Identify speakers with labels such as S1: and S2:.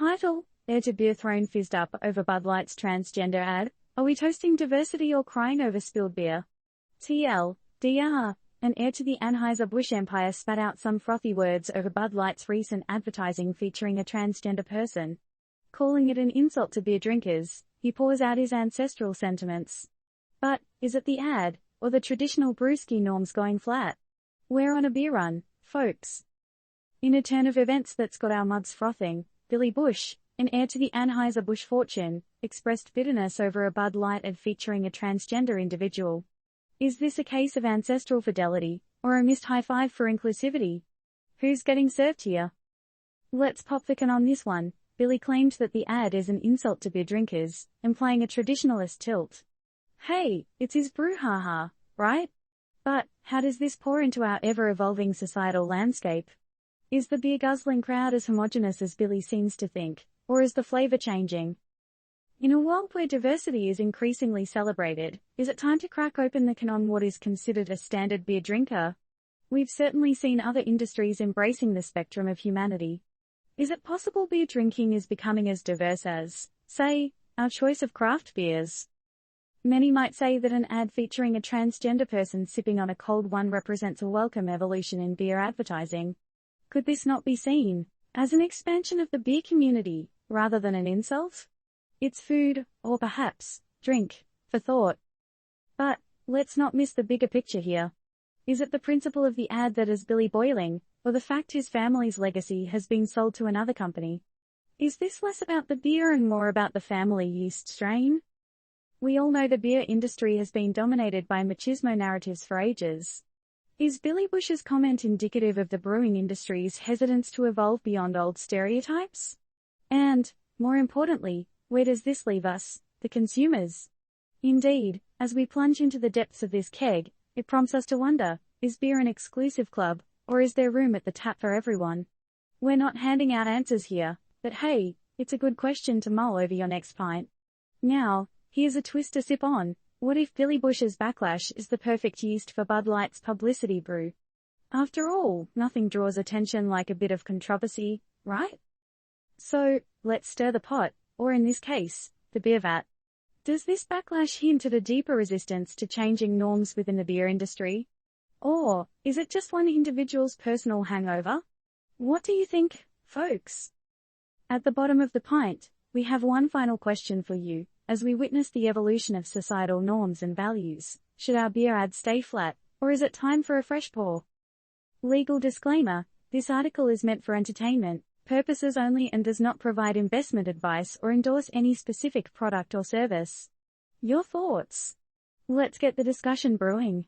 S1: Title: Heir to beer thrown fizzed up over Bud Light's transgender ad. Are we toasting diversity or crying over spilled beer? TLDR. An heir to the Anheuser-Busch empire spat out some frothy words over Bud Light's recent advertising featuring a transgender person. Calling it an insult to beer drinkers, he pours out his ancestral sentiments. But, is it the ad, or the traditional brewski norms going flat? We're on a beer run, folks. In a turn of events that's got our mugs frothing, Billy Bush, an heir to the Anheuser-Busch fortune, expressed bitterness over a Bud Light ad featuring a transgender individual. Is this a case of ancestral fidelity, or a missed high five for inclusivity? Who's getting served here? Let's pop the can on this one. Billy claimed that the ad is an insult to beer drinkers, implying a traditionalist tilt. Hey, it's his brouhaha, right? But, how does this pour into our ever-evolving societal landscape? Is the beer-guzzling crowd as homogeneous as Billy seems to think, or is the flavor changing? In a world where diversity is increasingly celebrated, is it time to crack open the can on what is considered a standard beer drinker? We've certainly seen other industries embracing the spectrum of humanity. Is it possible beer drinking is becoming as diverse as, say, our choice of craft beers? Many might say that an ad featuring a transgender person sipping on a cold one represents a welcome evolution in beer advertising. Could this not be seen as an expansion of the beer community, rather than an insult? It's food, or perhaps, drink, for thought. But, let's not miss the bigger picture here. Is it the principle of the ad that has Billy boiling, or the fact his family's legacy has been sold to another company? Is this less about the beer and more about the family yeast strain? We all know the beer industry has been dominated by machismo narratives for ages. Is Billy Bush's comment indicative of the brewing industry's hesitance to evolve beyond old stereotypes? And, more importantly, where does this leave us, the consumers? Indeed, as we plunge into the depths of this keg, it prompts us to wonder, is beer an exclusive club, or is there room at the tap for everyone? We're not handing out answers here, but hey, it's a good question to mull over your next pint. Now, here's a twist to sip on. What if Billy Bush's backlash is the perfect yeast for Bud Light's publicity brew? After all, nothing draws attention like a bit of controversy, right? So, let's stir the pot, or in this case, the beer vat. Does this backlash hint at a deeper resistance to changing norms within the beer industry? Or, is it just one individual's personal hangover? What do you think, folks? At the bottom of the pint, we have one final question for you. As we witness the evolution of societal norms and values, should our beer ad stay flat, or is it time for a fresh pour? Legal disclaimer: this article is meant for entertainment purposes only and does not provide investment advice or endorse any specific product or service. Your thoughts? Let's get the discussion brewing.